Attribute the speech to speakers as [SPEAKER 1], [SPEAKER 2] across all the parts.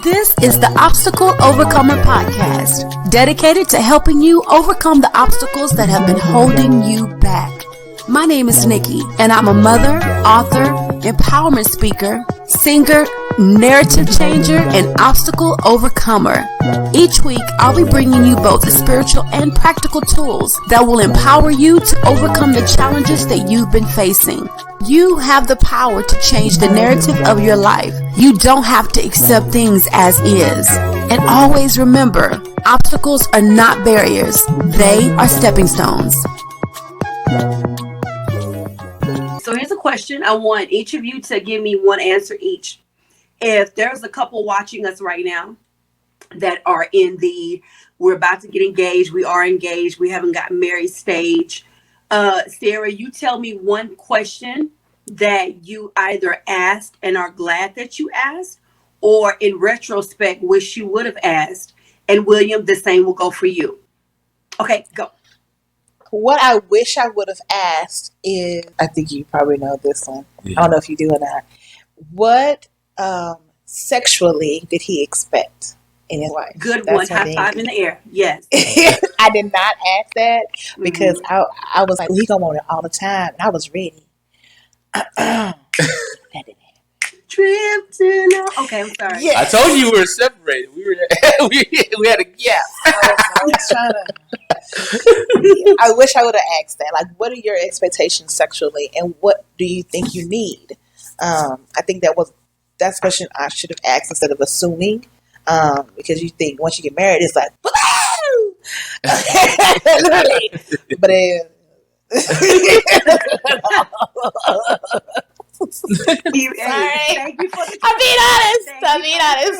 [SPEAKER 1] This is the Obstacle Overcomer Podcast, dedicated to helping you overcome the obstacles that have been holding you back. My name is Nikki, and I'm a mother, author, empowerment speaker, singer, narrative changer, and obstacle overcomer. Each week, I'll be bringing you both the spiritual and practical tools that will empower you to overcome the challenges that you've been facing. You have the power to change the narrative of your life. You don't have to accept things as is. And always remember, obstacles are not barriers. They are stepping stones.
[SPEAKER 2] So here's a question. I want each of you to give me one answer each. If there's a couple watching us right now that are in we're about to get engaged, we are engaged, we haven't gotten married stage. Sarah, you tell me one question that you either asked and are glad that you asked, or in retrospect, wish you would have asked. And William, the same will go for you. Okay, go.
[SPEAKER 3] What I wish I would have asked is, I think you probably know this one. Yeah. I don't know if you do or not. What sexually did he expect in his wife?
[SPEAKER 2] Good one. High five in the air. Yes.
[SPEAKER 3] I did not ask that because I was like, well, he gonna want it all the time, and I was ready. That didn't happen.
[SPEAKER 2] Trip to okay, I'm sorry.
[SPEAKER 4] Yes. I told you we were separated. We had a gap.
[SPEAKER 3] I was trying to. I wish I would have asked that. Like, what are your expectations sexually, and what do you think you need? I think that's a question I should have asked instead of assuming, because you think once you get married, it's like, woo! Literally. But
[SPEAKER 2] Thank you for the
[SPEAKER 3] I'm being honest.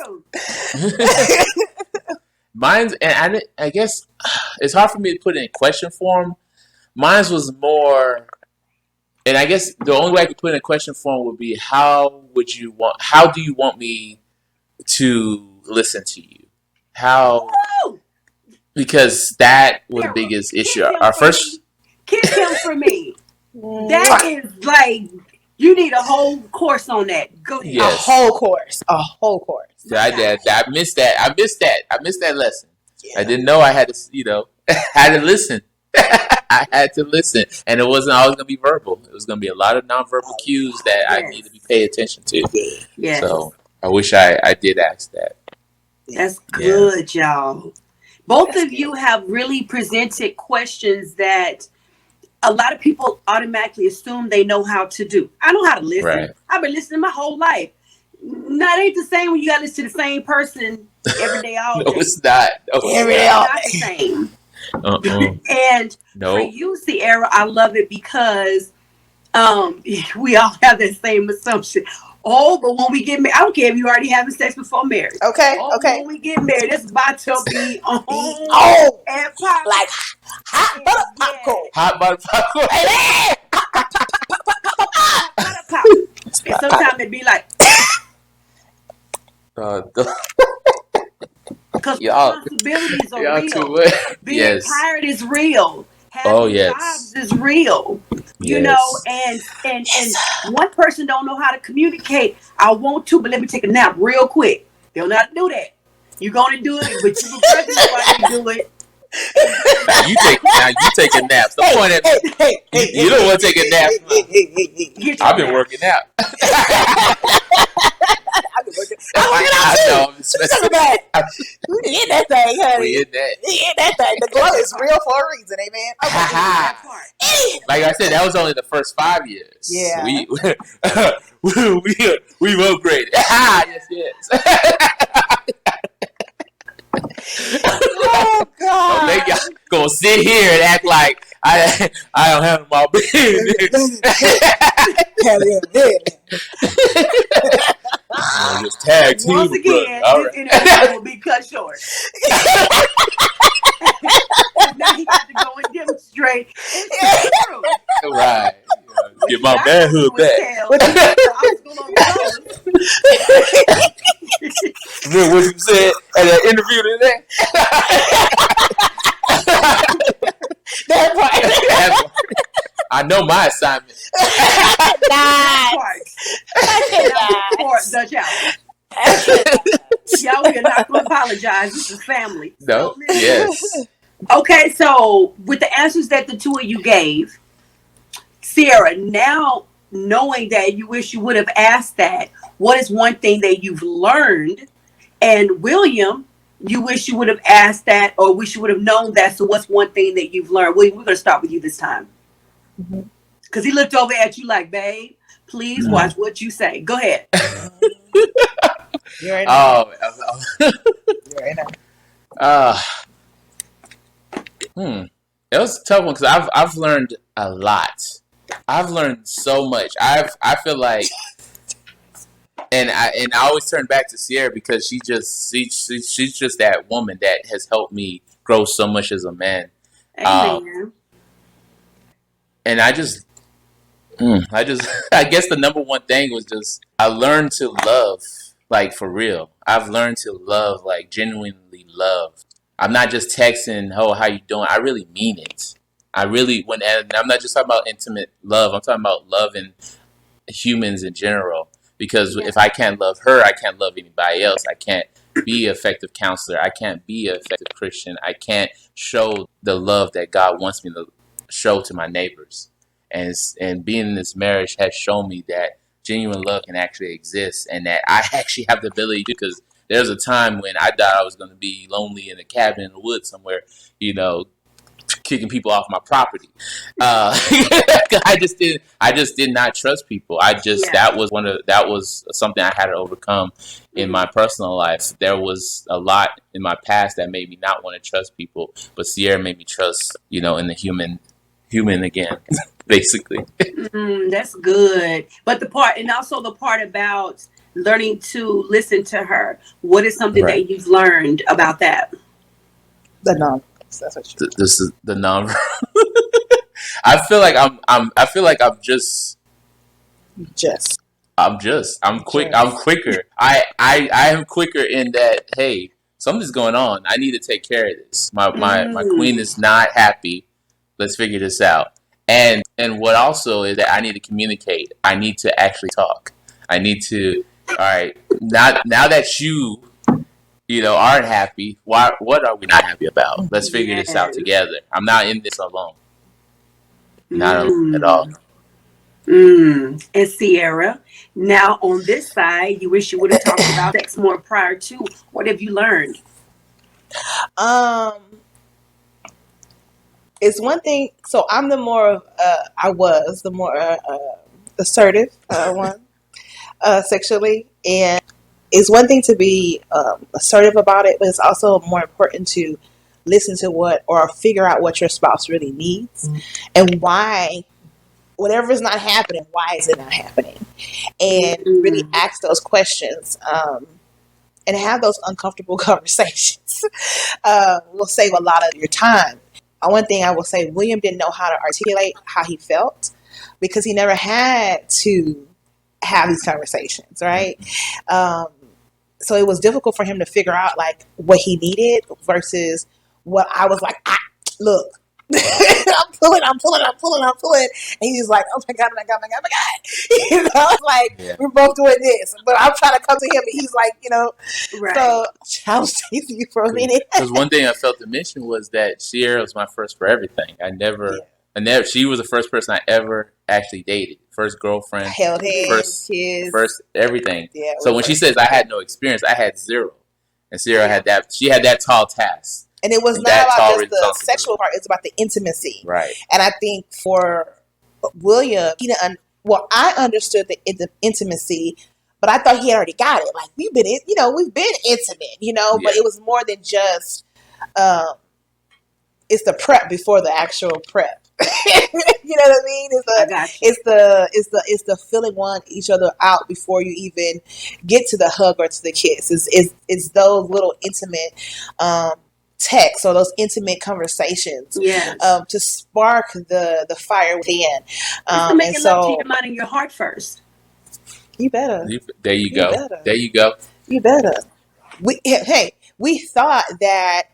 [SPEAKER 4] Mine's, and I guess it's hard for me to put it in question form. Mine's was more, and I guess the only way I could put it in question form would be, how do you want me to listen to you? Because that was the biggest issue. Our first,
[SPEAKER 2] kiss him for me. That is like, you need a whole course on that. Go ahead.
[SPEAKER 4] Yes.
[SPEAKER 3] A whole course.
[SPEAKER 4] Yeah, I missed that. I missed that lesson. Yeah. I didn't know I had to, had to listen. I had to listen. And it wasn't always going to be verbal. It was going to be a lot of nonverbal cues that I need to be paid attention to.
[SPEAKER 2] Yes.
[SPEAKER 4] So I wish I did ask that.
[SPEAKER 2] That's good, y'all. Both of you have really presented questions that a lot of people automatically assume they know how to do. I know how to listen. Right. I've been listening my whole life. No, it ain't the same when you got to listen to the same person every day, all day.
[SPEAKER 4] No, it's not.
[SPEAKER 3] Every day, all
[SPEAKER 2] day. It's not the same. And for you, Cierra, I love it because we all have that same assumption. Oh, but when we get married, I don't care if you already having sex before marriage.
[SPEAKER 3] Okay.
[SPEAKER 2] When we get married, it's about to be on and pop.
[SPEAKER 3] Like hot butter popcorn.
[SPEAKER 4] Hot butter popcorn.
[SPEAKER 2] And sometimes it'd be like, because responsibilities are real. Being tired is real. Having jobs is real. You know, and one person don't know how to communicate. I want to, but let me take a nap real quick. They'll not do that. You're gonna do it, but you while you do it.
[SPEAKER 4] You taking naps. Don't point at me. You don't want to take a nap. I've been working out.
[SPEAKER 3] I'm working out too. Look at that. We in that thing, honey.
[SPEAKER 4] We in
[SPEAKER 3] that thing. The glow is real for a reason, amen.
[SPEAKER 4] Like I said, that was only the first 5 years.
[SPEAKER 3] Yeah.
[SPEAKER 4] We've upgraded. Yes.
[SPEAKER 3] Oh God!
[SPEAKER 4] Don't make y'all gonna sit here and act like I don't have my business. Just tag team.
[SPEAKER 2] Once again, this interview will be cut short. Now he got to go and demonstrate. It's true.
[SPEAKER 4] Right. Get my manhood back. Remember what you said at that interview today?
[SPEAKER 3] That part.
[SPEAKER 4] I know my assignment.
[SPEAKER 3] Nice.
[SPEAKER 2] The challenge. Y'all, we are not going to apologize. This is family.
[SPEAKER 4] No.
[SPEAKER 2] So, listen.
[SPEAKER 4] Yes.
[SPEAKER 2] Okay, so with the answers that the two of you gave, Cierra, now knowing that you wish you would have asked that, what is one thing that you've learned? And William, you wish you would have asked that or wish you would have known that. So what's one thing that you've learned? William, we're going to start with you this time. Because he looked over at you like, babe, please watch what you say. Go ahead.
[SPEAKER 3] You're right now.
[SPEAKER 4] Oh.
[SPEAKER 3] You're right now.
[SPEAKER 4] It was a tough one because I've learned a lot. I've learned so much. I feel like, and I always turn back to Cierra because she's just that woman that has helped me grow so much as a man.
[SPEAKER 2] Amen.
[SPEAKER 4] And I guess the number one thing was just I learned to love, like, for real. I've learned to love, like, genuinely love. I'm not just texting, oh, how you doing? I really mean it. And I'm not just talking about intimate love. I'm talking about loving humans in general. Because if I can't love her, I can't love anybody else. I can't be an effective counselor. I can't be an effective Christian. I can't show the love that God wants me to show to my neighbors. And being in this marriage has shown me that genuine love can actually exist and that I actually have the ability to, because there's a time when I thought I was going to be lonely in a cabin in the woods somewhere, kicking people off my property. I just did not trust people. That was something I had to overcome in my personal life. There was a lot in my past that made me not want to trust people, but Cierra made me trust, in the human again, basically.
[SPEAKER 2] That's good. But the part about learning to listen to her. What is something that you've learned about that?
[SPEAKER 3] The non. That's what you.
[SPEAKER 4] This is the non. I feel like I'm quick. I'm quicker. I am quicker in that. Hey, something's going on. I need to take care of this. My queen is not happy. Let's figure this out. And what also is that I need to communicate. I need to actually talk. I need to. All right. Now that you aren't happy. What are we not happy about? Let's figure this out together. I'm not in this alone. Not alone at all.
[SPEAKER 2] And Cierra, now on this side, you wish you would have talked about sex more prior to. What have you learned?
[SPEAKER 3] It's one thing. So I'm the more assertive one sexually, and it's one thing to be assertive about it, but it's also more important to listen to or figure out what your spouse really needs and why. Whatever is not happening, why is it not happening? And really ask those questions and have those uncomfortable conversations. Will save a lot of your time. One thing I will say, William didn't know how to articulate how he felt because he never had to have these conversations, right? So it was difficult for him to figure out like what he needed versus what I was like, look. I'm pulling. And he's like, oh my God. It's like, we're both doing this. But I'm trying to come to him and he's like,
[SPEAKER 2] Right.
[SPEAKER 3] So I was chasing you for a minute.
[SPEAKER 4] Because one thing I felt to mention was that Cierra was my first for everything. She was the first person I ever actually dated. First girlfriend.
[SPEAKER 3] Held hands, kids.
[SPEAKER 4] First everything.
[SPEAKER 3] Yeah,
[SPEAKER 4] so when she says I had no experience, I had zero. And Cierra had that. She had that tall task.
[SPEAKER 3] And it was not about just the sexual part. It's about the intimacy.
[SPEAKER 4] Right.
[SPEAKER 3] And I think for William, I understood the intimacy, but I thought he had already got it. Like we've been intimate, but it was more than just, it's the prep before the actual prep. You know what I mean? It's the feeling each other out before you even get to the hug or to the kiss. It's those little intimate, text or those intimate conversations to spark the fire within.
[SPEAKER 2] To make it love to your mind and your heart first.
[SPEAKER 3] You better.
[SPEAKER 4] There you go. There you go.
[SPEAKER 3] You better. We thought that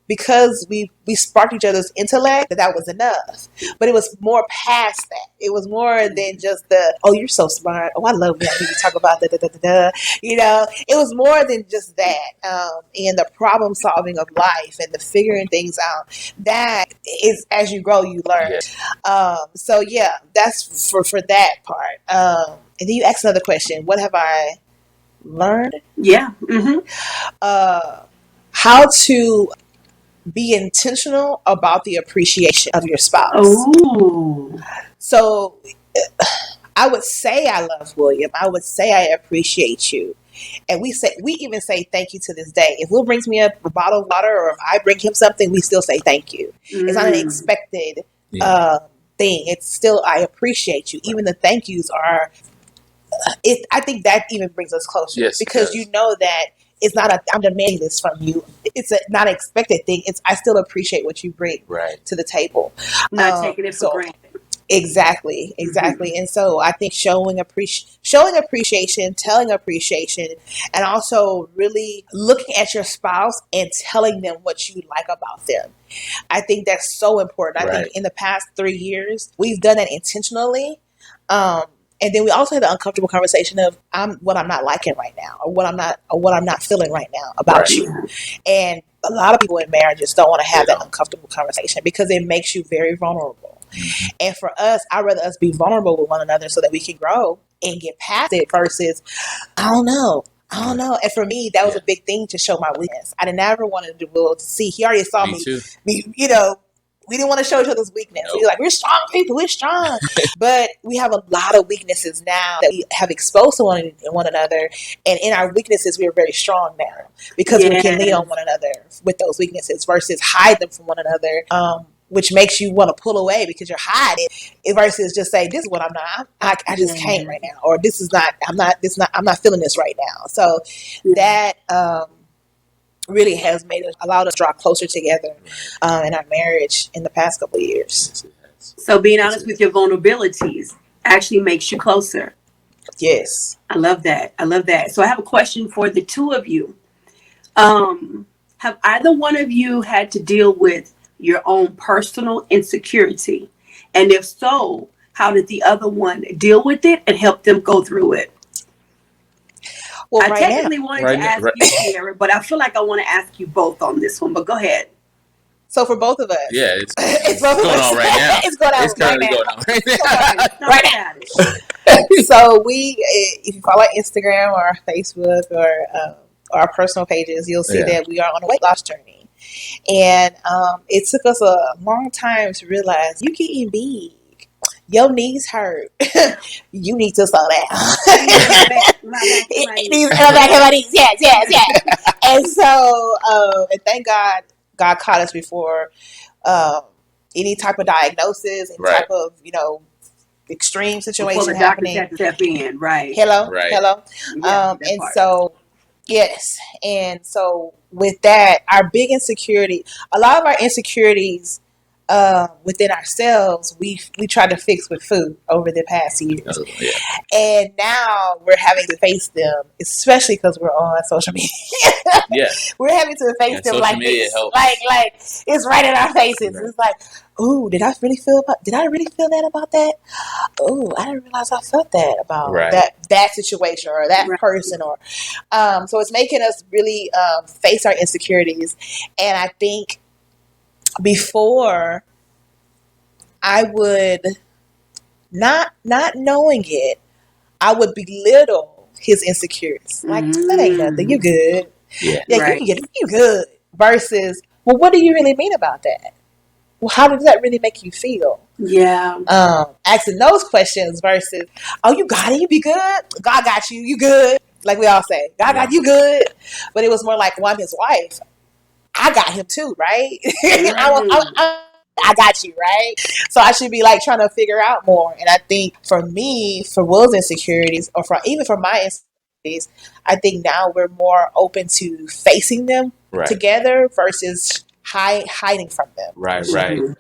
[SPEAKER 3] because we sparked each other's intellect, that was enough. But it was more past that. It was more than just the, oh, you're so smart. Oh, I love when you talk about da. You know, it was more than just that. And the problem solving of life and the figuring things out. That is, as you grow, you learn. So yeah, that's for that part. And then you asked another question. What have I learned?
[SPEAKER 2] Yeah.
[SPEAKER 3] How to be intentional about the appreciation of your spouse.
[SPEAKER 2] Oh.
[SPEAKER 3] So I would say I love William. I would say I appreciate you. And we even say thank you to this day. If Will brings me a bottle of water or if I bring him something, we still say thank you. It's not an expected thing. It's still, I appreciate you. Even the thank yous are, I think that even brings us closer. Because you know that it's not I'm demanding this from you. It's not an expected thing. It's, I still appreciate what you bring to the table.
[SPEAKER 2] Not taking it for granted.
[SPEAKER 3] Exactly. And so I think showing appreciation, telling appreciation, and also really looking at your spouse and telling them what you like about them. I think that's so important. I think in the past 3 years, we've done that intentionally. And then we also had the uncomfortable conversation of what I'm not liking right now, or what I'm not feeling right now about you. And a lot of people in marriages don't want to have that uncomfortable conversation because it makes you very vulnerable. And for us, I'd rather us be vulnerable with one another so that we can grow and get past it versus, I don't know. And for me, that was a big thing to show my weakness. I never wanted Will to see. He already saw me. You know, we didn't want to show each other's weakness. We were like, we're strong people, we're strong. But we have a lot of weaknesses now that we have exposed to one another. And in our weaknesses, we are very strong now because we can lean on one another with those weaknesses versus hide them from one another. Which makes you want to pull away because you're hiding versus just say, this is what I'm not, I just can't right now. Or this is not, I'm not feeling this right now. So that, really has allowed us to draw closer together in our marriage in the past couple of years.
[SPEAKER 2] So being honest with your vulnerabilities actually makes you closer.
[SPEAKER 3] Yes.
[SPEAKER 2] I love that. So I have a question for the two of you. Have either one of you had to deal with your own personal insecurity? And if so, how did the other one deal with it and help them go through it? Well, I technically wanted to ask you, Cierra, but I feel like I want to ask you both on this one. But go ahead.
[SPEAKER 3] So for both of us,
[SPEAKER 4] it's going on right now.
[SPEAKER 3] It's currently going on
[SPEAKER 2] right now.
[SPEAKER 3] So if you follow our Instagram or our Facebook or our personal pages, you'll see that we are on a weight loss journey, and it took us a long time to realize you getting big. Your knees hurt. You need to slow down. Yes. And so, and thank God caught us before any type of diagnosis, any type of extreme situation happening.
[SPEAKER 2] Had to step in,
[SPEAKER 3] Hello.
[SPEAKER 2] Yeah,
[SPEAKER 3] and part. So yes, and so with that, our big insecurity, a lot of our insecurities. Within ourselves, we tried to fix with food over the past years, and now we're having to face them, especially because we're on social media. We're having to face them like this, like it's right in our faces. It's like, ooh, did I really feel that about that? Ooh, I didn't realize I felt that about that situation or that person, or so it's making us really face our insecurities, and I think. Before, I would not knowing it, I would belittle his insecurities. Like, that ain't nothing. You good? You can get it. You good? Versus, well, what do you really mean about that? Well, how does that really make you feel? Asking those questions versus, oh, you got it. You be good. God got you. You good? Like we all say, God got you good. But it was more like, well, I'm his wife. I got him too, right? I got you, right? So I should be like trying to figure out more. And I think for me, for Will's insecurities, or even for my insecurities, I think now we're more open to facing them together versus hiding from them.
[SPEAKER 4] Right.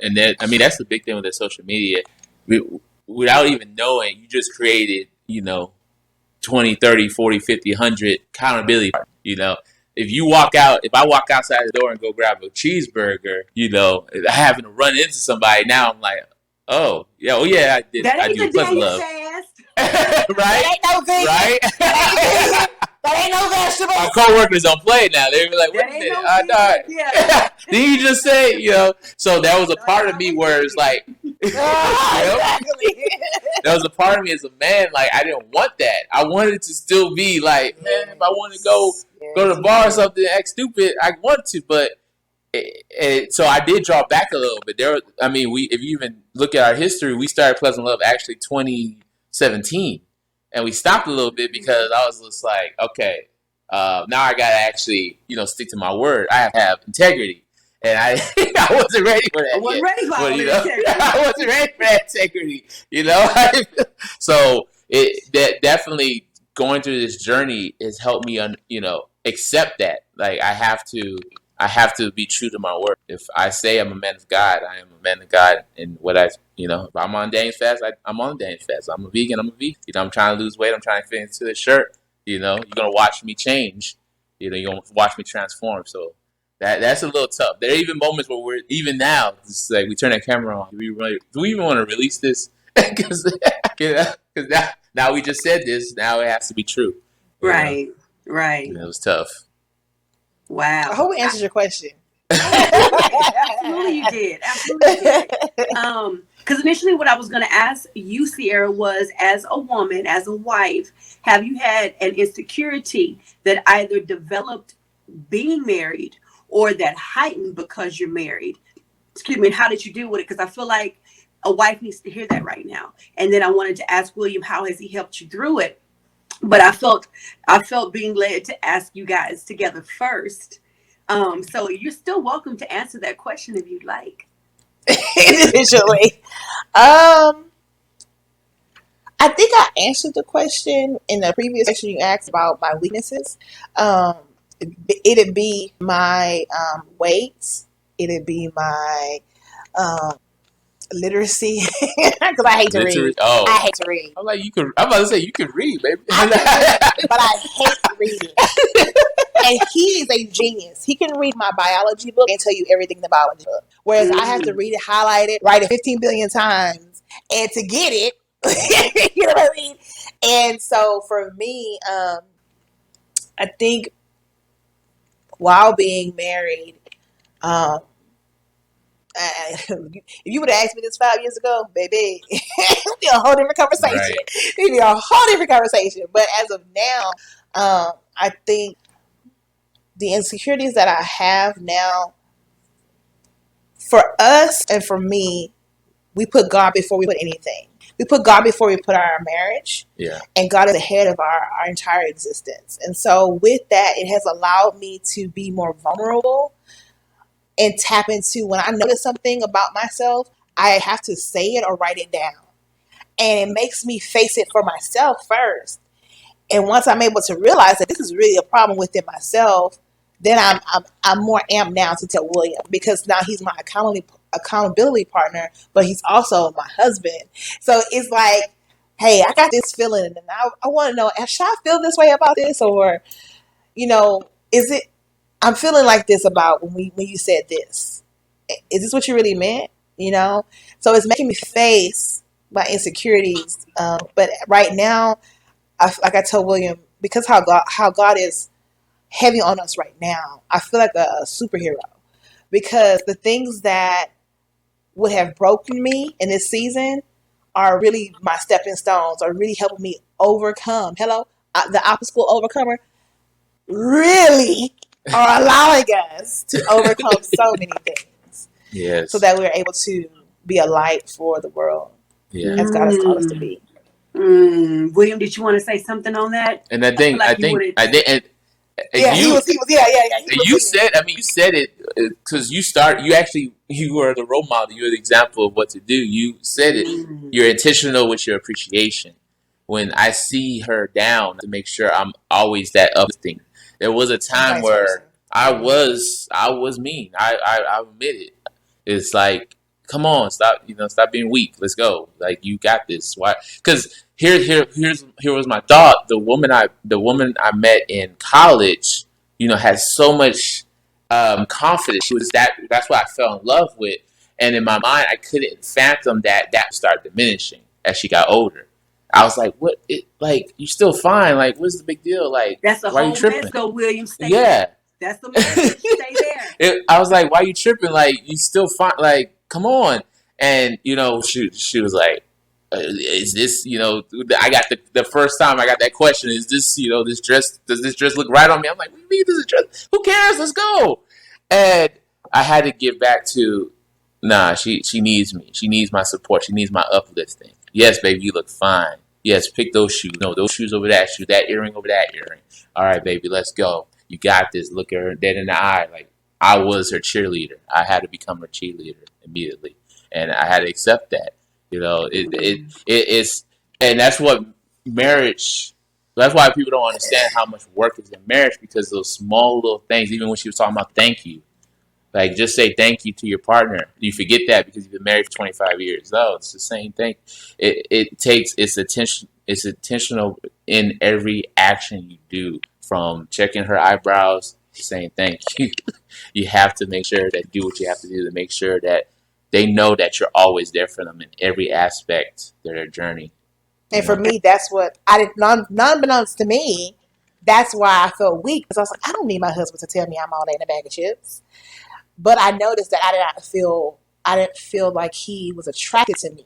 [SPEAKER 4] And that's the big thing with the social media. Without even knowing, you just created, 20, 30, 40, 50, 100 accountability, if I walk outside the door and go grab a cheeseburger, having to run into somebody, now I'm like, oh yeah,
[SPEAKER 2] That
[SPEAKER 4] I
[SPEAKER 2] ain't
[SPEAKER 4] do
[SPEAKER 2] the
[SPEAKER 4] Pleasant
[SPEAKER 2] Daniel
[SPEAKER 4] Love.
[SPEAKER 2] fast.
[SPEAKER 4] Right?
[SPEAKER 3] That ain't no vegan.
[SPEAKER 4] Right?
[SPEAKER 3] That ain't no vegetables.
[SPEAKER 4] My coworkers don't play now. They were like, wait
[SPEAKER 2] That
[SPEAKER 4] a
[SPEAKER 2] ain't
[SPEAKER 4] minute,
[SPEAKER 2] no vegan. Yeah.
[SPEAKER 4] did you just say, So that was a part of me where it's like,
[SPEAKER 3] Exactly.
[SPEAKER 4] there was a part of me as a man, like, I didn't want that. I wanted to still be like, man, if I want to go to the bar or something, act stupid, I want to, but so I did draw back a little bit. If you even look at our history, we started Pleasant Love actually 2017, and we stopped a little bit because I was just like, okay, now I gotta actually, stick to my word. I have integrity, and I I wasn't ready for that.
[SPEAKER 2] I wasn't ready for integrity.
[SPEAKER 4] I wasn't ready for that integrity. So that definitely going through this journey has helped me accept that. Like I have to be true to my word. If I say I'm a man of God, I am a man of God. And if I'm on Daniel's fast, I'm on Daniel's fast. I'm a vegan. I'm trying to lose weight. I'm trying to fit into the shirt. You're going to watch me change. You're going to watch me transform. So that's a little tough. There are even moments where even now, it's like we turn that camera on. Do we even want to release this? Because now we just said this. Now it has to be true.
[SPEAKER 2] Right.
[SPEAKER 4] It was tough.
[SPEAKER 2] Wow.
[SPEAKER 3] I hope it answers your question.
[SPEAKER 2] Absolutely you did. Because initially what I was going to ask you, Cierra, was as a woman, as a wife, have you had an insecurity that either developed being married or that heightened because you're married? Excuse me. And how did you deal with it? Because I feel like a wife needs to hear that right now. And then I wanted to ask William, how has he helped you through it? But I felt being led to ask you guys together first. So you're still welcome to answer that question if you'd like.
[SPEAKER 3] Individually. I think I answered the question in the previous question you asked about my weaknesses. It'd be my weight. It'd be my literacy, because I hate to read.
[SPEAKER 4] Oh.
[SPEAKER 3] I hate to read.
[SPEAKER 4] I'm about to say you can read, baby.
[SPEAKER 3] I can read, but I hate reading. And he is a genius. He can read my biology book and tell you everything in the biology book. Whereas I have to read it, highlight it, write it 15 billion times, and to get it, you know what I mean? And so for me, I think while being married, if you would have asked me this 5 years ago, baby, it'd be a whole different conversation.
[SPEAKER 4] Right.
[SPEAKER 3] It'd be a whole different conversation. But as of now, I think the insecurities that I have now, for us and for me, we put God before we put anything. We put God before we put our marriage.
[SPEAKER 4] Yeah.
[SPEAKER 3] And God is the head of our entire existence. And so with that, it has allowed me to be more vulnerable and tap into when I notice something about myself, I have to say it or write it down. And it makes me face it for myself first. And once I'm able to realize that this is really a problem within myself, then I'm more amped now to tell William, because now he's my accountability partner, but he's also my husband. So it's like, hey, I got this feeling, and I want to know, should I feel this way about this, or is it? I'm feeling like this about when you said this. Is this what you really meant? So it's making me face my insecurities. But right now, like I told William, because how God is heavy on us right now, I feel like a superhero, because the things that would have broken me in this season are really my stepping stones, are really helping me overcome. The obstacle overcomer really are allowing us to overcome so many things.
[SPEAKER 4] Yes.
[SPEAKER 3] So that we're able to be a light for the world, as God has called us to be.
[SPEAKER 2] William, did you want to say something on that?
[SPEAKER 4] And I think
[SPEAKER 3] he was.
[SPEAKER 4] You said it because you were the role model. You were the example of what to do. You said it. You're intentional with your appreciation. When I see her down, to make sure I'm always that uplifting. There was a time where I was mean. I admit it. It's like, come on, stop being weak. Let's go. Like, you got this. Why? Because here was my thought. The woman I met in college had so much confidence. That's what I fell in love with. And in my mind, I couldn't fathom that would start diminishing as she got older. I was like, "What? You still fine? Like, what's the big deal? Like,
[SPEAKER 2] That's the
[SPEAKER 4] why are you
[SPEAKER 2] whole
[SPEAKER 4] tripping?"
[SPEAKER 2] mess, though, William. Stay
[SPEAKER 4] Yeah.
[SPEAKER 2] there. That's the message. Stay there.
[SPEAKER 4] I was like, "Why are you tripping? Like, you still fine? Like, come on." And she was like, "Is this? I got the first time I got that question. Is this? This dress? Does this dress look right on me?" I'm like, "What do you mean this is dress? Who cares? Let's go." And I had to get back to, nah. She needs me. She needs my support. She needs my uplifting. Yes, baby, you look fine. Yes, pick those shoes. No, those shoes over that shoe. That earring over that earring. All right, baby, let's go. You got this. Look at her dead in the eye. Like, I was her cheerleader. I had to become her cheerleader immediately, and I had to accept that. It's and that's what marriage. That's why people don't understand how much work is in marriage, because those small little things. Even when she was talking about thank you, like, just say thank you to your partner. You forget that because you've been married for 25 years. No, it's the same thing. It's attention. It's intentional in every action you do, from checking her eyebrows to saying thank you. You have to make sure that you do what you have to do to make sure that they know that you're always there for them in every aspect of their journey.
[SPEAKER 3] And for me, that's what I did. Non-unbeknownst to me, that's why I felt weak, because I was like, I don't need my husband to tell me I'm all that in a bag of chips. But I noticed that I didn't feel like he was attracted to me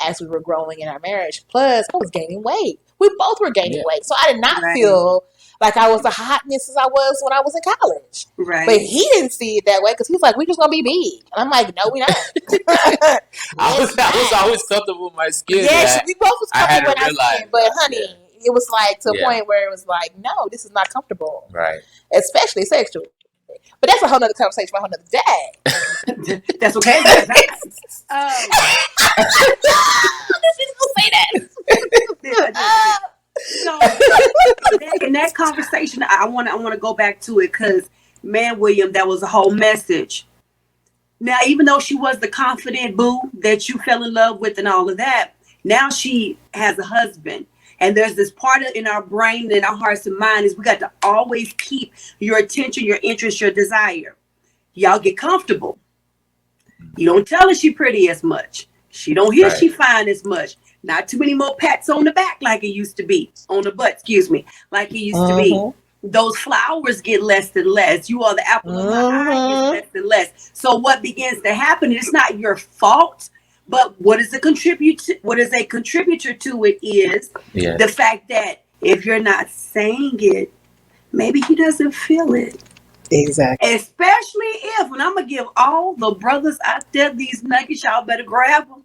[SPEAKER 3] as we were growing in our marriage. Plus, I was gaining weight. We both were gaining weight, so I did not feel like I was the hotness as I was when I was in college.
[SPEAKER 2] Right.
[SPEAKER 3] But he didn't see it that way, because he was like, "We're just gonna be big," and I'm like, "No, we not."
[SPEAKER 4] I was always comfortable with my skin.
[SPEAKER 3] Yes, we both was comfortable with our
[SPEAKER 4] realize
[SPEAKER 3] skin, but honey, it was like to a point where it was like, no, this is not comfortable,
[SPEAKER 4] right?
[SPEAKER 3] Especially sexual. But that's a whole nother conversation for a whole nother day.
[SPEAKER 2] That's okay.
[SPEAKER 3] Say that.
[SPEAKER 2] So in that conversation, I want to go back to it, because, man, William, that was a whole message. Now, even though she was the confident boo that you fell in love with and all of that, now she has a husband. And there's this part in our brain and our hearts and mind is we got to always keep your attention, your interest, your desire. Y'all get comfortable. You don't tell her she pretty as much. She don't hear she fine as much. Not too many more pats on the back like it used to be. On the butt, excuse me. Like it used to be. Those flowers get less and less. You are the apple of my eye, gets less and less. So what begins to happen, it's not your fault. But what is a contributor to it is the fact that if you're not saying it, maybe he doesn't feel it.
[SPEAKER 3] Exactly.
[SPEAKER 2] Especially if, and I'm going to give all the brothers out there these nuggets, y'all better grab them.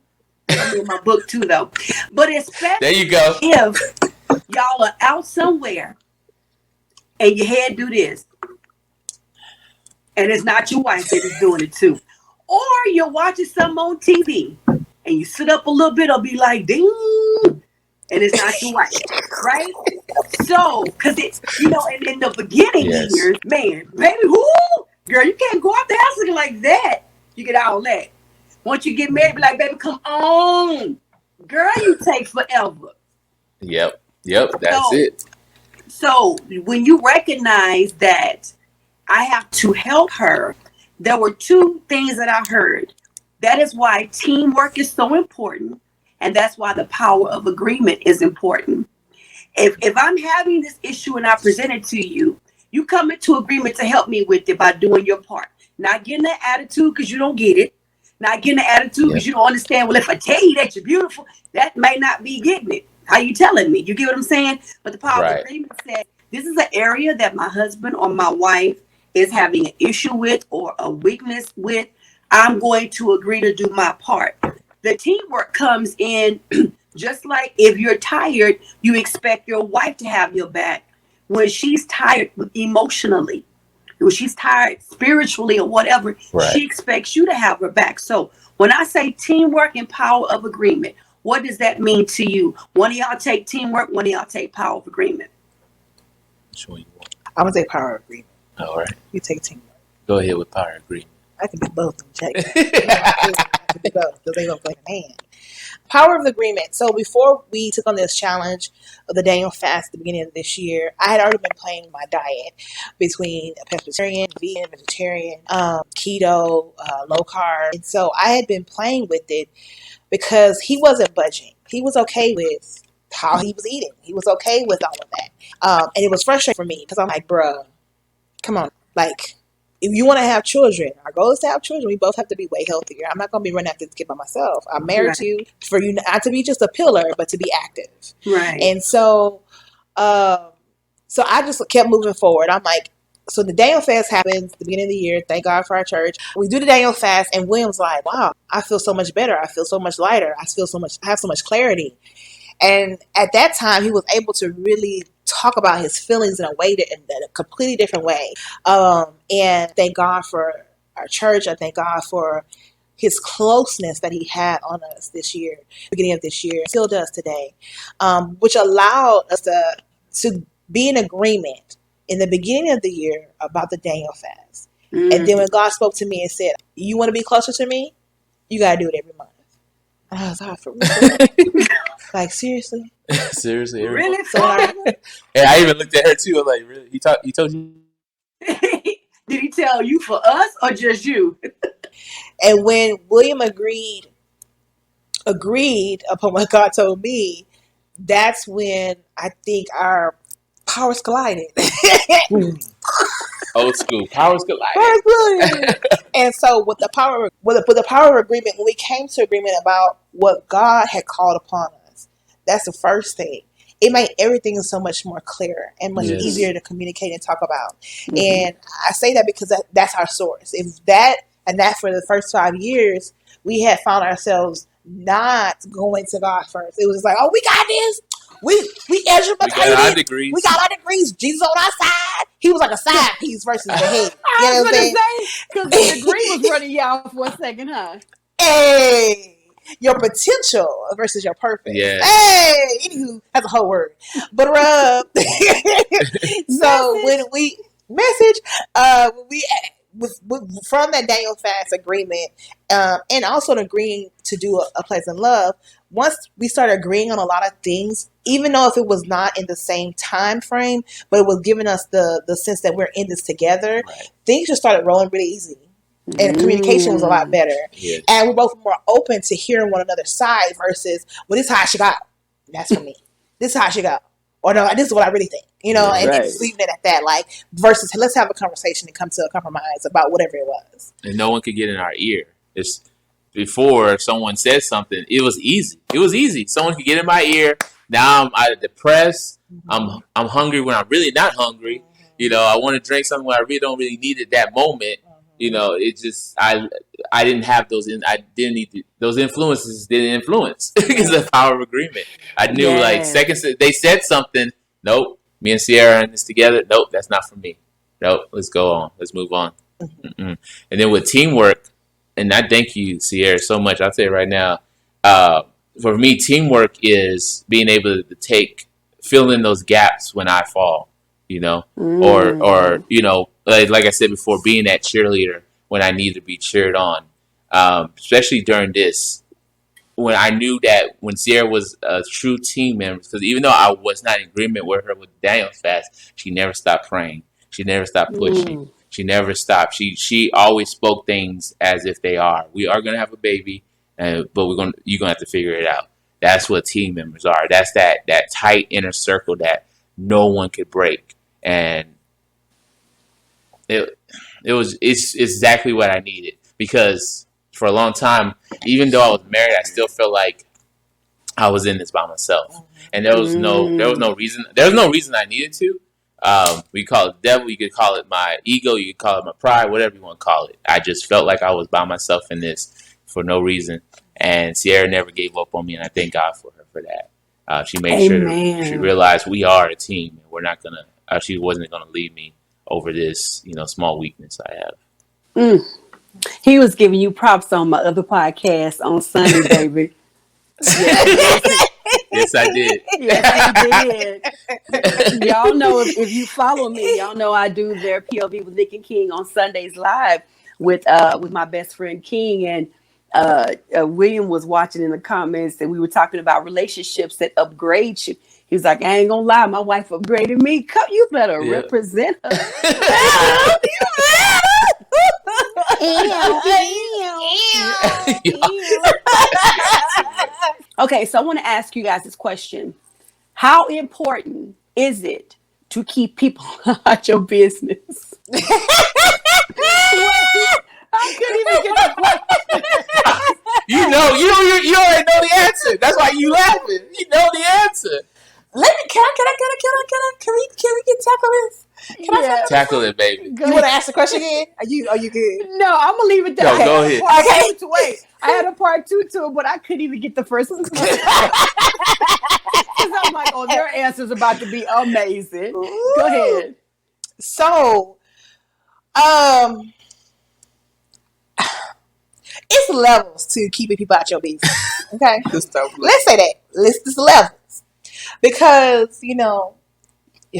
[SPEAKER 2] I'm in my book too, though. But especially
[SPEAKER 4] there you go.
[SPEAKER 2] If y'all are out somewhere and your head do this, and it's not your wife that is doing it too. Or you're watching something on TV and you sit up a little bit, or be like, ding, and it's not your wife, right? So, because it's, in the beginning years, man, baby, girl, you can't go out the house looking like that. You get all that. Once you get married, be like, baby, come on. Girl, you take forever.
[SPEAKER 4] Yep, that's it.
[SPEAKER 2] So, when you recognize that I have to help her, there were two things that I heard. That is why teamwork is so important. And that's why the power of agreement is important. If I'm having this issue and I present it to you, you come into agreement to help me with it by doing your part. Not getting that attitude because you don't get it. Not getting the attitude because you don't understand. Well, if I tell you that you're beautiful, that may not be getting it. How you telling me? You get what I'm saying? But the power of agreement said, this is an area that my husband or my wife is having an issue with or a weakness with. I'm going to agree to do my part. The teamwork comes in just like if you're tired, you expect your wife to have your back. When she's tired emotionally, when she's tired spiritually or whatever, she expects you to have her back. So when I say teamwork and power of agreement, what does that mean to you? One of y'all take teamwork, one of y'all take power of agreement.
[SPEAKER 3] I'm going to take power of agreement.
[SPEAKER 4] All right.
[SPEAKER 3] You take teamwork.
[SPEAKER 4] Go ahead with power of agreement.
[SPEAKER 3] I can do both. Check. because they look like a man. Power of agreement. So before we took on this challenge of the Daniel fast at the beginning of this year, I had already been playing my diet between a pescatarian, vegan, vegetarian, keto, low carb. And so I had been playing with it because he wasn't budging. He was okay with how he was eating. He was okay with all of that. And it was frustrating for me because I'm like, bruh, come on. Like, if you want to have children, our goal is to have children. We both have to be way healthier. I'm not going to be running after this kid by myself. I'm married to you for you not to be just a pillar, but to be active.
[SPEAKER 2] Right.
[SPEAKER 3] And so, so I just kept moving forward. I'm like, so the Daniel fast happens at the beginning of the year. Thank God for our church. We do the Daniel fast, and William's like, wow, I feel so much better. I feel so much lighter. I have so much clarity. And at that time, he was able to really talk about his feelings in a completely different way. And thank God for our church. I thank God for his closeness that he had on us this year, beginning of this year, still does today, which allowed us to be in agreement in the beginning of the year about the Daniel fast. And then when God spoke to me and said, you want to be closer to me? You got to do it every month. And I was like, for real? Like, seriously?
[SPEAKER 4] Seriously,
[SPEAKER 2] Really?
[SPEAKER 3] So
[SPEAKER 4] and I even looked at her too. I was like, really? He told you?
[SPEAKER 2] Did he tell you for us or just you?
[SPEAKER 3] And when William agreed upon what God told me, that's when I think our powers collided.
[SPEAKER 4] Old school powers collided.
[SPEAKER 3] And so with the power of agreement, when we came to agreement about what God had called upon us, that's the first thing. It made everything so much more clear and much easier to communicate and talk about. And I say that because that's our source. If that for the first 5 years, we had found ourselves not going to God first. It was like, oh, we got this. We educated. We got our degrees. Jesus on our side. He was like a side piece versus the head.
[SPEAKER 2] I was going to say, because the degree was running y'all for a second, huh?
[SPEAKER 3] Hey, your potential versus your purpose.
[SPEAKER 4] Yeah.
[SPEAKER 3] Hey, anywho, that's a whole word. But so when we from that Daniel fast agreement, and also agreeing to do a pleasant love. Once we started agreeing on a lot of things, even though if it was not in the same time frame, but it was giving us the sense that we're in this together, things just started rolling really easy. And communication was a lot better. Yes. And we're both more open to hearing one another's side versus, well, this is how I should go. That's for me. This is how I should go. Or no, this is what I really think. You know, and just leaving it at that. Like, versus, let's have a conversation and come to a compromise about whatever it was.
[SPEAKER 4] And no one could get in our ear. It's before someone said something, it was easy. It was easy. Someone could get in my ear. Now I'm either depressed. I'm hungry when I'm really not hungry. You know, I want to drink something when I really don't really need it that moment. You know, it just I didn't have those. I didn't need those influences. Didn't influence because of the power of agreement. I knew like seconds they said something. Nope, me and Sierra in this together. Nope, that's not for me. Nope, let's go on. Let's move on. And then with teamwork, and I thank you, Sierra, so much. I'll tell you right now. For me, teamwork is being able to fill in those gaps when I fall. You know, or you know, like I said before, being that cheerleader when I need to be cheered on, especially during this, when I knew that when Sierra was a true team member, because even though I was not in agreement with her with Daniel fast, she never stopped praying. She never stopped pushing. She never stopped. She always spoke things as if they are. We are gonna have a baby, but you're gonna have to figure it out. That's what team members are. That's that tight inner circle that no one could break. And it's exactly what I needed, because for a long time, even though I was married, I still felt like I was in this by myself, and there was no reason. There was no reason I needed to. We call it the devil. You could call it my ego. You could call it my pride. Whatever you want to call it. I just felt like I was by myself in this for no reason. And Sierra never gave up on me, and I thank God for her for that. She made sure she realized we are a team, and we're not gonna. She wasn't going to leave me over this, small weakness I have.
[SPEAKER 2] He was giving you props on my other podcast on Sunday, baby.
[SPEAKER 4] Yes, I did.
[SPEAKER 2] Yes, he did. Y'all know if you follow me, y'all know I do their POV with Nick and King on Sundays live with my best friend King, and William was watching in the comments and we were talking about relationships that upgrade you. He was like, I ain't gonna lie, my wife upgraded me. Come, you better represent her. Okay, so I want to ask you guys this question. How important is it to keep people out your business? I couldn't even get the question.
[SPEAKER 4] You already know the answer. That's why you laughing. You know the answer.
[SPEAKER 3] Can we get tackle this? Can I
[SPEAKER 4] tackle it, baby?
[SPEAKER 3] You want to ask the question again? Are you good?
[SPEAKER 2] No, I'm gonna leave it there.
[SPEAKER 4] No, go ahead.
[SPEAKER 2] Okay, wait. I had a part 2 to it, but I couldn't even get the first one. Because I'm like, oh, their answer's about to be amazing. Ooh. Go ahead.
[SPEAKER 3] So, it's levels to keeping people out your business. Okay, let's say that. It's levels. Because, your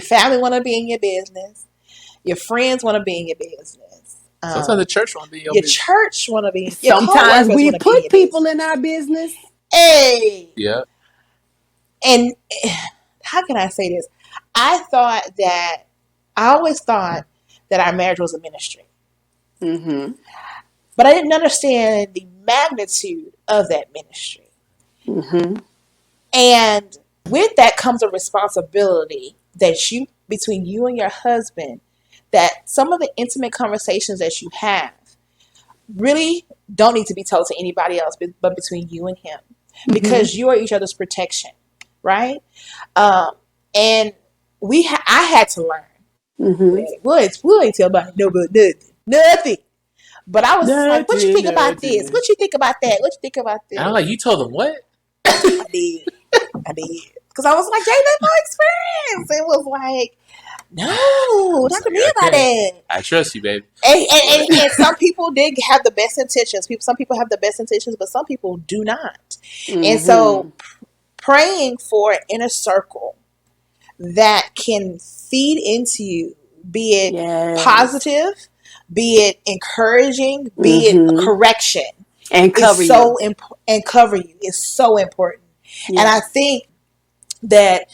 [SPEAKER 3] family want to be in your business. Your friends want to be in your business.
[SPEAKER 4] Sometimes the church want to be in your business.
[SPEAKER 3] Your church want to be.
[SPEAKER 2] Sometimes we put people in our business.
[SPEAKER 3] Hey.
[SPEAKER 4] Yeah.
[SPEAKER 3] And how can I say this? I always thought that our marriage was a ministry.
[SPEAKER 2] Mm-hmm.
[SPEAKER 3] But I didn't understand the magnitude of that ministry.
[SPEAKER 2] Mm-hmm.
[SPEAKER 3] And with that comes a responsibility that between you and your husband, that some of the intimate conversations that you have really don't need to be told to anybody else, but between you and him, because you are each other's protection, right? And I had to learn. We'll ain't tell about nothing. But I was like, what you think about this? What you think about that? What you think about this?
[SPEAKER 4] And I'm like, you told them what?
[SPEAKER 3] I did. Because I was like, Jay, that's my experience. It was like, no, talk to me about it.
[SPEAKER 4] I trust you, baby.
[SPEAKER 3] And some people did have the best intentions. Some people have the best intentions, but some people do not. Mm-hmm. And so praying for an inner circle that can feed into you, be it positive, be it encouraging, be it correction,
[SPEAKER 2] and cover you.
[SPEAKER 3] And cover you is so important. Yeah. And I think that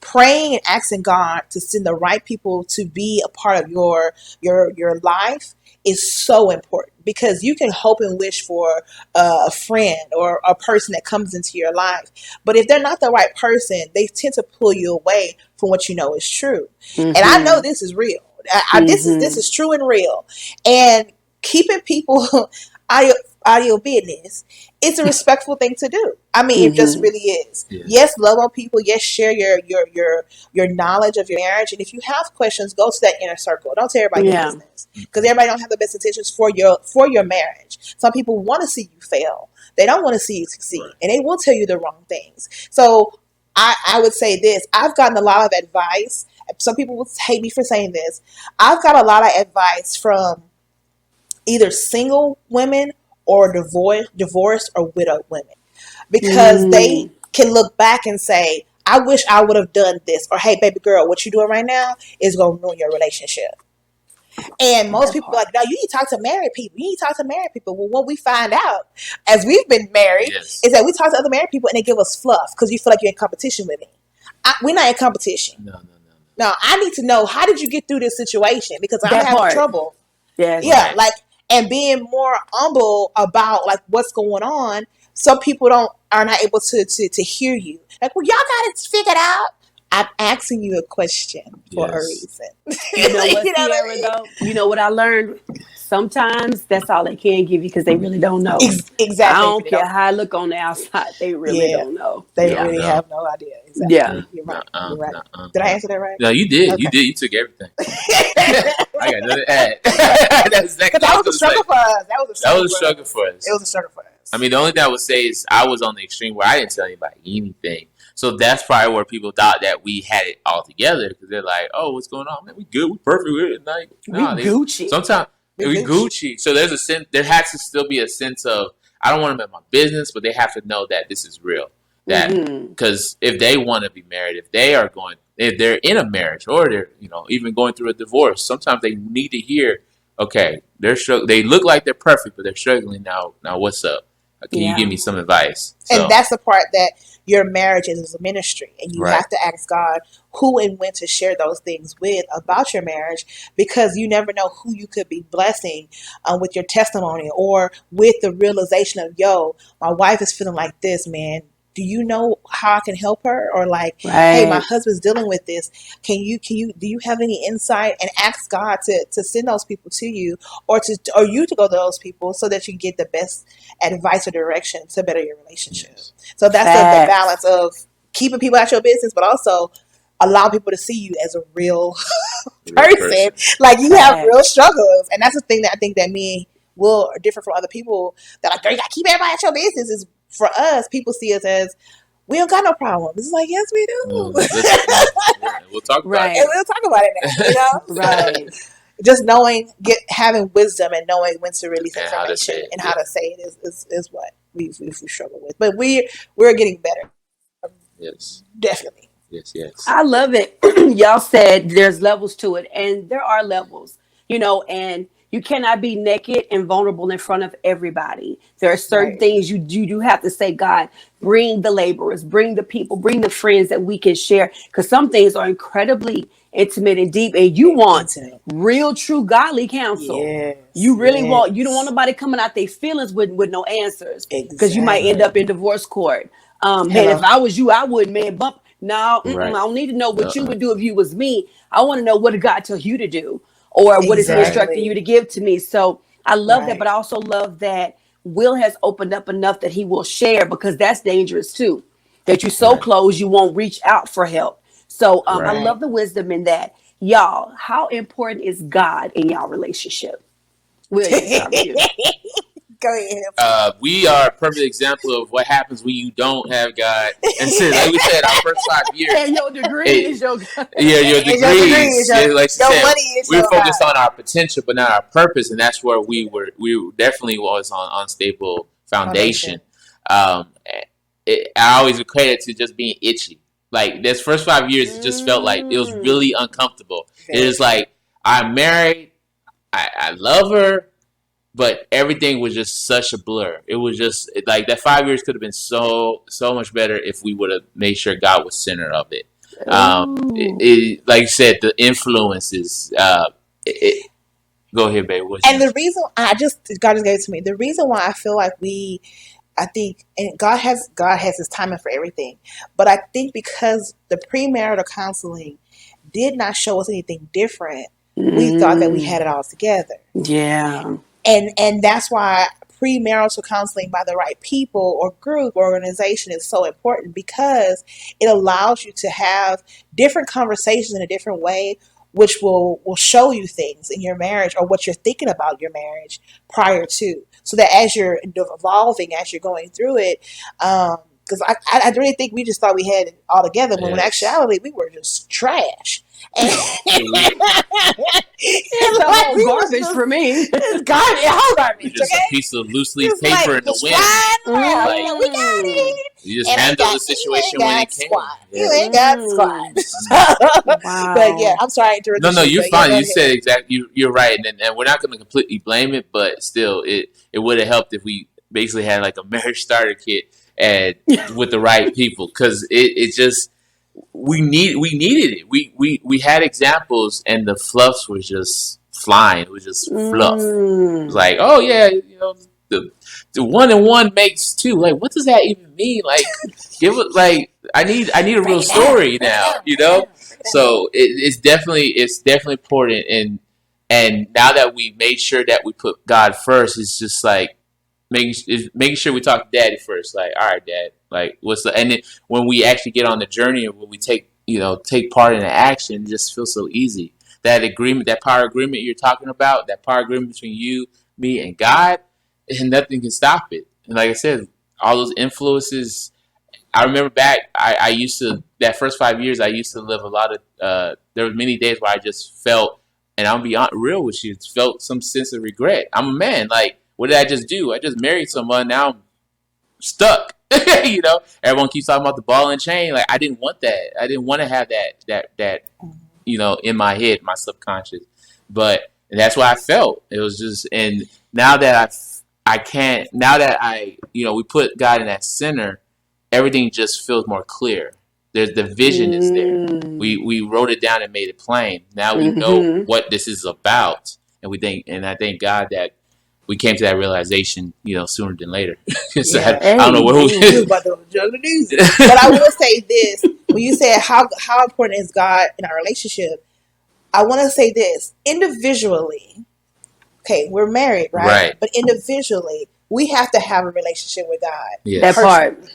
[SPEAKER 3] praying and asking God to send the right people to be a part of your life is so important, because you can hope and wish for a friend or a person that comes into your life. But if they're not the right person, they tend to pull you away from what you know is true. Mm-hmm. And I know this is real. This is true and real. And keeping people out of your business, it's a respectful thing to do. I mean, it just really is. Yeah. Yes, love on people. Yes, share your knowledge of your marriage. And if you have questions, go to that inner circle. Don't tell everybody your business, because everybody don't have the best intentions for your marriage. Some people want to see you fail. They don't want to see you succeed, and they will tell you the wrong things. So I would say this: I've gotten a lot of advice. Some people will hate me for saying this. I've got a lot of advice from either single women or divorced or widowed women, because they can look back and say, I wish I would have done this, or hey, baby girl, what you doing right now is going to ruin your relationship. And most people are like, no, you need to talk to married people. You need to talk to married people. Well, what we find out as we've been married is that we talk to other married people and they give us fluff because you feel like you're in competition with me. We're not in competition. No, I need to know, how did you get through this situation? Because I'm having trouble. Yeah, like, and being more humble about like what's going on. Some people are not able to hear you. Like, well, y'all got it figured out. I'm asking you a question for a reason.
[SPEAKER 2] You know what, Sierra, though? You know what I learned? Sometimes that's all they can give you because they really don't know.
[SPEAKER 3] Exactly.
[SPEAKER 2] I don't care how I look on the outside. They really don't know.
[SPEAKER 3] They really have no idea. Exactly.
[SPEAKER 2] Yeah.
[SPEAKER 3] You're right. You're right. Did I answer that right?
[SPEAKER 4] No, you did. Okay. You did. You took everything. I got nothing to add. That's exactly
[SPEAKER 3] that was a struggle for us. That was a struggle
[SPEAKER 4] for us.
[SPEAKER 3] It was a struggle for us.
[SPEAKER 4] I mean, the only thing I would say is I was on the extreme where I didn't tell anybody anything. So that's probably where people thought that we had it all together, because they're like, "Oh, what's going on? Man, we good. We perfect. We're like, nah,
[SPEAKER 2] we Gucci.
[SPEAKER 4] Sometimes we Gucci. So there's a sense. There has to still be a sense of, I don't want them in my business, but they have to know that this is real. That because if they want to be married, if they're in a marriage, or they're even going through a divorce, sometimes they need to hear, okay, they look like they're perfect, but they're struggling now. Now what's up? Can you give me some advice? So,
[SPEAKER 3] and that's the part that your marriage is a ministry, and you
[SPEAKER 4] Right.
[SPEAKER 3] have to ask God who and when to share those things with about your marriage, because you never know who you could be blessing with your testimony, or with the realization of, yo, my wife is feeling like this, man. Do you know how I can help her? Or like, hey, my
[SPEAKER 2] Right.
[SPEAKER 3] husband's dealing with this. Do you have any insight? And ask God to send those people to you, or you to go to those people, so that you get the best advice or direction to better your relationship.
[SPEAKER 4] yes.
[SPEAKER 3] So that's the
[SPEAKER 2] Facts.
[SPEAKER 3] balance of keeping people out your business, but also allow people to see you as a real
[SPEAKER 4] Real
[SPEAKER 3] person. Like, you have
[SPEAKER 2] Facts.
[SPEAKER 3] real struggles. And that's the thing that I think that me and Will are different from other people, that like, girl, you gotta keep everybody at your business. Is for us, people see us as, we don't got no problems. It's like, yes, we do.
[SPEAKER 4] We'll talk about
[SPEAKER 2] Right.
[SPEAKER 3] And we'll talk about it now, you know?
[SPEAKER 2] Right.
[SPEAKER 3] Just having wisdom and knowing when to release
[SPEAKER 4] And how to say
[SPEAKER 3] information
[SPEAKER 4] it,
[SPEAKER 3] and how to say it is what we struggle with. But we're getting better.
[SPEAKER 4] Yes.
[SPEAKER 3] Definitely.
[SPEAKER 4] Yes. Yes.
[SPEAKER 2] I love it. Y'all said there's levels to it, and there are levels, and you cannot be naked and vulnerable in front of everybody. There are certain
[SPEAKER 3] Right.
[SPEAKER 2] things you do have to say, God, bring the laborers, bring the people, bring the friends that we can share, because some things are incredibly intimate and deep, and you want
[SPEAKER 3] Intimate.
[SPEAKER 2] real, true, godly counsel.
[SPEAKER 3] Yes.
[SPEAKER 2] You really want, you don't want
[SPEAKER 3] Yes.
[SPEAKER 2] nobody coming out their feelings with no answers, because you might end
[SPEAKER 3] Exactly.
[SPEAKER 2] up in divorce court. Man, if
[SPEAKER 3] Hello.
[SPEAKER 2] I was you, I would, man, bump. No, I
[SPEAKER 4] Right.
[SPEAKER 2] don't need to know what you would do if you was me. I want to know what did God tell you to do, or what is He instructing you to give to me. So I love that,
[SPEAKER 3] Right.
[SPEAKER 2] but I also love that Will has opened up enough that he will share, because that's dangerous too. That you're so
[SPEAKER 4] Right.
[SPEAKER 2] close, you won't reach out for help. So I
[SPEAKER 4] Right.
[SPEAKER 2] love the wisdom in that. Y'all, how important is God in y'all relationship? William, start with you.
[SPEAKER 3] Go ahead.
[SPEAKER 4] We are a perfect example of what happens when you don't have God. And so, like we said, our first 5 years.
[SPEAKER 2] And your degree is your God.
[SPEAKER 4] Yeah, your
[SPEAKER 3] It's your degree,
[SPEAKER 4] degrees.
[SPEAKER 3] it's your-
[SPEAKER 4] Like she
[SPEAKER 3] your
[SPEAKER 4] said,
[SPEAKER 3] money is
[SPEAKER 4] we were
[SPEAKER 3] your
[SPEAKER 4] focused
[SPEAKER 3] God.
[SPEAKER 4] on our potential, but not our purpose, and that's where we definitely was on unstable foundation. I always equate it to just being itchy. Like this first 5 years, it just felt like it was really uncomfortable. It is like, I'm married, I love her, but everything was just such a blur. It was just like that 5 years could have been so much better if we would have made sure God was center of it. Like you said, the influences. Go ahead, babe.
[SPEAKER 3] And the reason God just gave it to me. The reason why I feel like I think, and God has His timing for everything, but I think because the premarital counseling did not show us anything different, we thought that we had it all together.
[SPEAKER 2] Yeah.
[SPEAKER 3] And that's why premarital counseling by the right people or group or organization is so important, because it allows you to have different conversations in a different way, which will show you things in your marriage or what you're thinking about your marriage prior to, so that as you're evolving, as you're going through it, because I really think we just thought we had it all together, when in actuality we were just trash.
[SPEAKER 2] It's a whole garbage for me.
[SPEAKER 3] It's garbage, whole garbage.
[SPEAKER 4] Just
[SPEAKER 3] Okay?
[SPEAKER 4] a piece of loose leaf
[SPEAKER 3] Just
[SPEAKER 4] paper
[SPEAKER 3] like
[SPEAKER 4] in the
[SPEAKER 3] just
[SPEAKER 4] wind.
[SPEAKER 3] flying around.
[SPEAKER 4] Like,
[SPEAKER 3] You know, we got it.
[SPEAKER 4] You just
[SPEAKER 3] And
[SPEAKER 4] handle the
[SPEAKER 3] you
[SPEAKER 4] situation
[SPEAKER 3] ain't
[SPEAKER 4] when
[SPEAKER 3] got
[SPEAKER 4] it came.
[SPEAKER 3] squat.
[SPEAKER 4] Yeah.
[SPEAKER 3] You ain't got squat.
[SPEAKER 2] Wow.
[SPEAKER 3] But yeah, I'm sorry to interrupt.
[SPEAKER 4] No, you're
[SPEAKER 3] but
[SPEAKER 4] fine.
[SPEAKER 3] yeah,
[SPEAKER 4] You said exactly. You're right, and we're not going to completely blame it, but still, it would have helped if we basically had like a marriage starter kit and with the right people, because it just we needed it. We had examples, and the fluffs was just flying. It was just fluff. It was like, oh yeah, the 1 and 1 makes 2. Like, what does that even mean? Like, give it like I need a real story now. So it's definitely important, and now that we made sure that we put God first, it's just like making sure we talk to Daddy first. Like, all right, Dad, like and then when we actually get on the journey and when we take part in the action, it just feels so easy. That agreement, that power agreement you're talking about, that power agreement between you, me, and God, and nothing can stop it. And like I said, all those influences. I remember back, I used to, that first 5 years, I used to live a lot of, there were many days where I just felt, and I'll be real with you, felt some sense of regret. I'm a man. Like, what did I just do? I just married someone. Now I'm stuck. Everyone keeps talking about the ball and chain. Like, I didn't want that. I didn't want to have that in my head, my subconscious. But And that's what I felt. It was just, and now that we put God in that center, everything just feels more clear. There's the vision is there. We wrote it down and made it plain. Now we know what this is about, and I thank God that we came to that realization, sooner than later. So I don't know what
[SPEAKER 3] was about to juggle the news. But I will say this: when you said how important is God in our relationship, I want to say this individually. Okay, we're married, right? But individually, we have to have a relationship with God.
[SPEAKER 2] Yes. That part.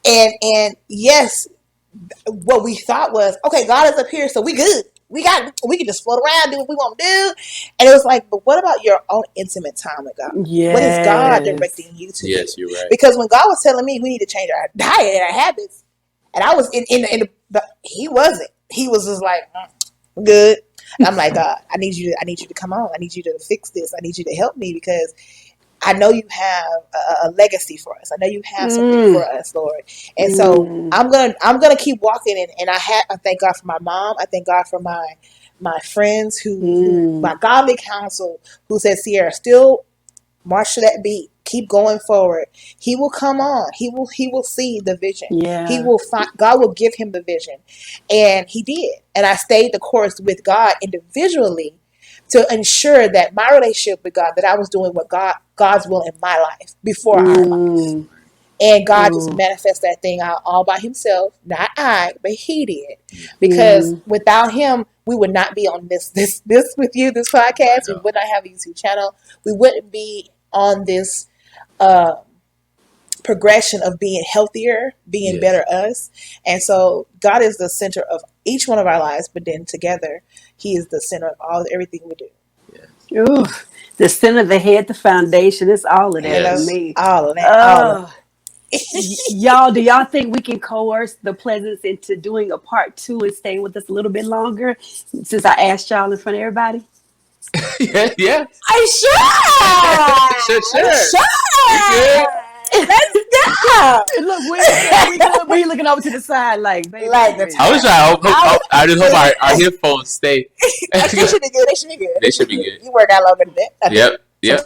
[SPEAKER 3] And yes, what we thought was, okay, God is up here, so we good. We can just float around, do what we want to do. And it was like, but what about your own intimate time with God? Yes. What is God directing you to do?
[SPEAKER 4] Yes, you're right.
[SPEAKER 3] Because when God was telling me we need to change our diet and our habits, and I was he wasn't. He was just like, I'm good. And I'm like, God, I need you to come on. I need you to fix this. I need you to help me because I know you have a legacy for us. I know you have something for us, Lord. And so I'm gonna keep walking. And I thank God for my mom. I thank God for my friends who my godly counsel who said, Cierra, still march to that beat. Keep going forward. He will come on. He will see the vision. Yeah. God will give him the vision, and he did. And I stayed the course with God individually to ensure that my relationship with God, that I was doing what God's will in my life before our lives. And God just manifested that thing out all by himself. Not I, but he did. Because without him, we would not be on this with you, this podcast. We would not have a YouTube channel. We wouldn't be on this progression of being healthier, being better us. And so God is the center of each one of our lives, but then together he is the center of everything we do.
[SPEAKER 2] Ooh, the center, the head, the foundation, it's all of that for me.
[SPEAKER 3] All of that.
[SPEAKER 2] Y'all, do y'all think we can coerce the Pleasants into doing a part 2 and staying with us a little bit longer since I asked y'all in front of everybody?
[SPEAKER 4] Yeah.
[SPEAKER 3] I sure. Let's go.
[SPEAKER 2] Look, we looking over to the side like, baby.
[SPEAKER 4] I just hope our headphones stay.
[SPEAKER 3] They should be good.
[SPEAKER 4] They should be good.
[SPEAKER 3] You work out longer than that.
[SPEAKER 4] Yep.
[SPEAKER 3] Yeah.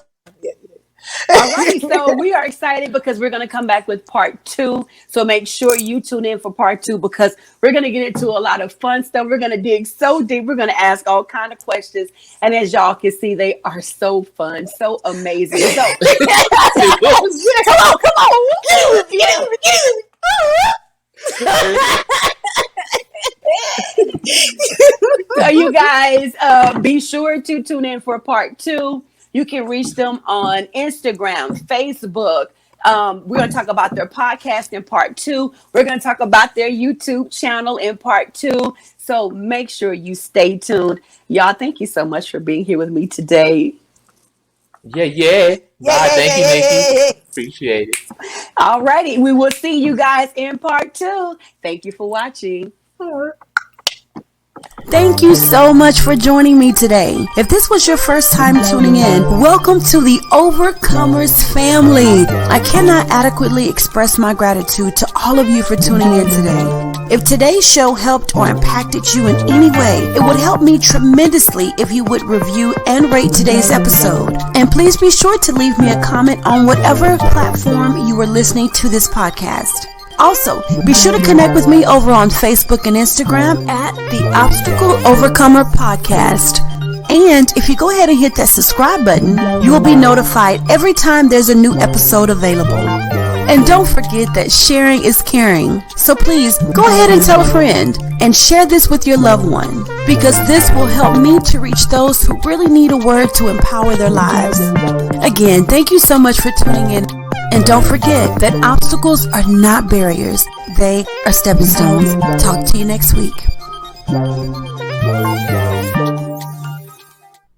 [SPEAKER 2] All right, so we are excited because we're going to come back with part 2. So make sure you tune in for part 2 because we're going to get into a lot of fun stuff. We're going to dig so deep. We're going to ask all kind of questions. And as y'all can see, they are so fun, so amazing. So come on. So you guys, be sure to tune in for part 2. You can reach them on Instagram, Facebook. We're going to talk about their podcast in part 2. We're going to talk about their YouTube channel in part 2. So make sure you stay tuned. Y'all, thank you so much for being here with me today.
[SPEAKER 4] Yeah. Thank you, Nikki. Appreciate it.
[SPEAKER 2] All righty. We will see you guys in part 2. Thank you for watching.
[SPEAKER 1] Thank you so much for joining me today. If this was your first time tuning in, welcome to the Overcomers family. I cannot adequately express my gratitude to all of you for tuning in today. If today's show helped or impacted you in any way, it would help me tremendously if you would review and rate today's episode. And please be sure to leave me a comment on whatever platform you are listening to this podcast. Also, be sure to connect with me over on Facebook and Instagram at the Obstacle Overcomer Podcast. And if you go ahead and hit that subscribe button, you will be notified every time there's a new episode available. And don't forget that sharing is caring. So please go ahead and tell a friend and share this with your loved one, because this will help me to reach those who really need a word to empower their lives. Again, thank you so much for tuning in. And don't forget that obstacles are not barriers. They are stepping stones. Talk to you next week.